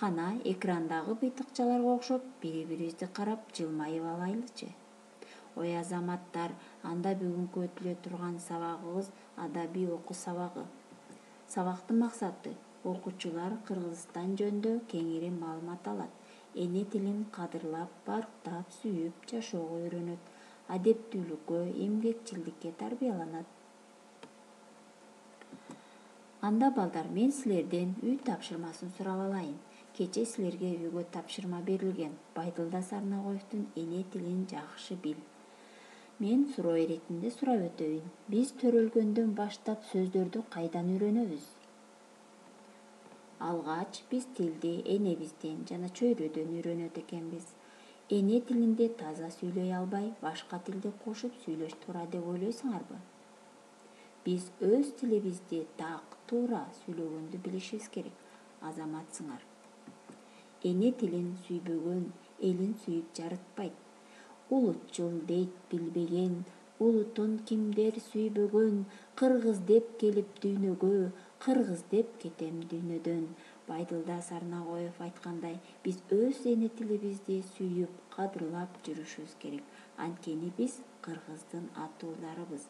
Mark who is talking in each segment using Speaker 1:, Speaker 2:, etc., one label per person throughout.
Speaker 1: Кана экрандагы быйтыкчаларга окшоп бири-бирибизди карап жылмайып алайлычы. Ой азаматтар, анда бүгүнкү өтүлө турган сабагыбыз адабий окуу сабагы. Сабактын максаты окуучулар Кыргызстан жөнүндө кеңири маалымат алат, эне тилин кадырлап, барктап, сүйүп жашоого үйрөнөт, адептүүлүккө, эмгекчилдикке тарбияланат. Анда балдар, мен силерден үй тапшырмасын сурап алайын. Кече силерге үйгө тапшырма берилген. Байдылда Сарнагоевдун эне тилин жакшы бил. Мен суроо иретинде сурап өтөйүн. Биз төрөлгөндөн баштап сөздөрдү кайдан үйрөнөбүз? Алгач биз тилди энебизден жана чөйрөдөн үйрөнөт экенбиз. Эне тилинде таза сүйлөй албай, башка тилди кошуп сүйлөш туура деп ойлойсуңарбы? Биз өз тилибизди так, туура сүйлөгөндү билишибиз керек. Азаматсыңар. Эне тилин сүйбөгөн элин сүйүп жарытпайт. Улутчул дейт билбеген, улутун кимдер сүйбөгөн, кыргыз деп келип дүйнөгө, кыргыз деп кетем дүйнөдөн. Байдылда Сарнагоев айткандай, биз өз эне тилибизди сүйүп, кадырлап жүрүшүбүз керек. Анткени биз кыргыздын ата уулдарыбыз.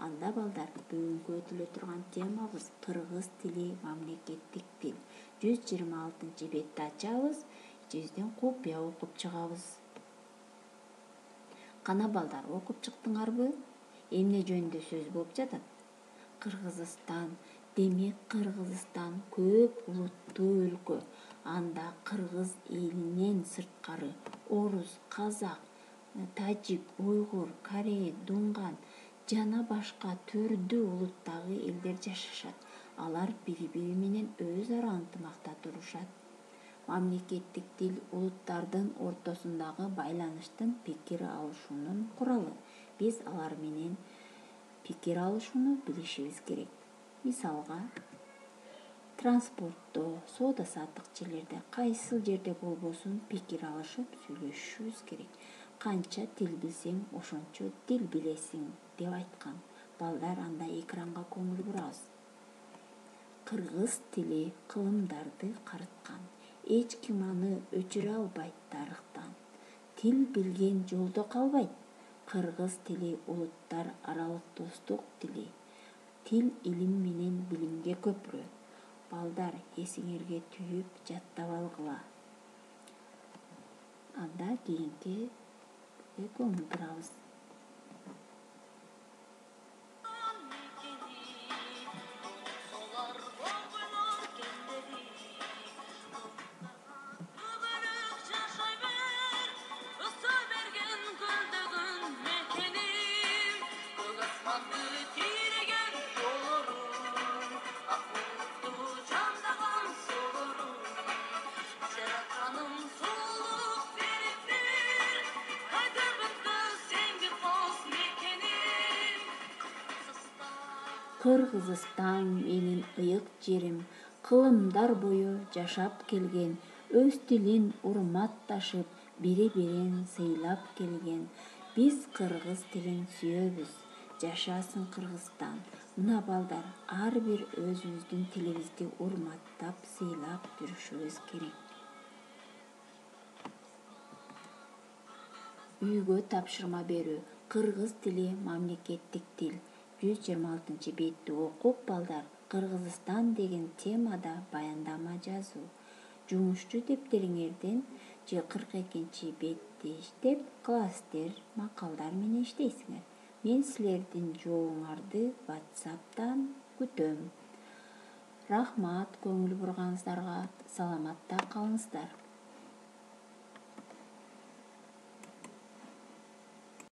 Speaker 1: Анда балдар, бүгүнкү өтүлө турган темабыз кыргыз тили мамлекеттик тил. 126 бетти ачабыз, ичибизден купуя окуп чыгабыз. Кана балдар, окуп чыктыңарбы? Эмне жөнүндө сөз болуп жатат? Кыргызстан. Демек Кыргызстан көп улуттуу өлкө. Анда кыргыз элинен сырткары орус, казак, тажик, уйгур, корей, дунган жана башка түрдүү улуттагы элдер жашашат. Алар бири-бири менен өз ара ынтымакта турушат. Мамлекеттик тил улуттардын ортосундагы байланыштын пикир алышуунун куралы. Биз алар менен пикир алышууну билишибиз керек. Мисалга, транспортто, соода-саттык жерлерде, кайсыл жерде болбосун пикир алышып сүйлөшүшүбүз керек. Канча тил билсең, ошончо дил билесиң деп айткан. Балдар, анда экранга көңүл бурабыз. Кыргыз тили кылымдарды карыткан. Эч ким аны өчүрө албайт тарыхтан. Тил билген жолдо калбайт. Кыргыз тили улуттар аралык достук тили. Тил илим менен билимге көпүрө. Балдар, эсиңерге түйүп жаттап алгыла. Анда кийинки көңүл бурабыз. Кыргызстан менин ыйык жерим, кылымдар бою жашап келген, өз тилин урматташып, бири-бирин сыйлап келген. Биз кыргыз тилин сүйөбүз. Жашасын Кыргызстан. Мына балдар, ар бир өзүбүздүн тилибизди урматтап, сыйлап жүрүшүбүз керек. Үйгө тапшырма берүү. Кыргыз тили мамлекеттик тил. 126 бетти окуп балдар, Кыргызстан деген темада баяндама жазуу. Жумушчу дептериңерден же 42 бетти иштеп, класстер, макалдар менен иштейсиңер. Мен силердин жооңарды WhatsApp'тан күтөм. Рахмат көңүл бурганыңыздарга. Саламатта калыңыздар.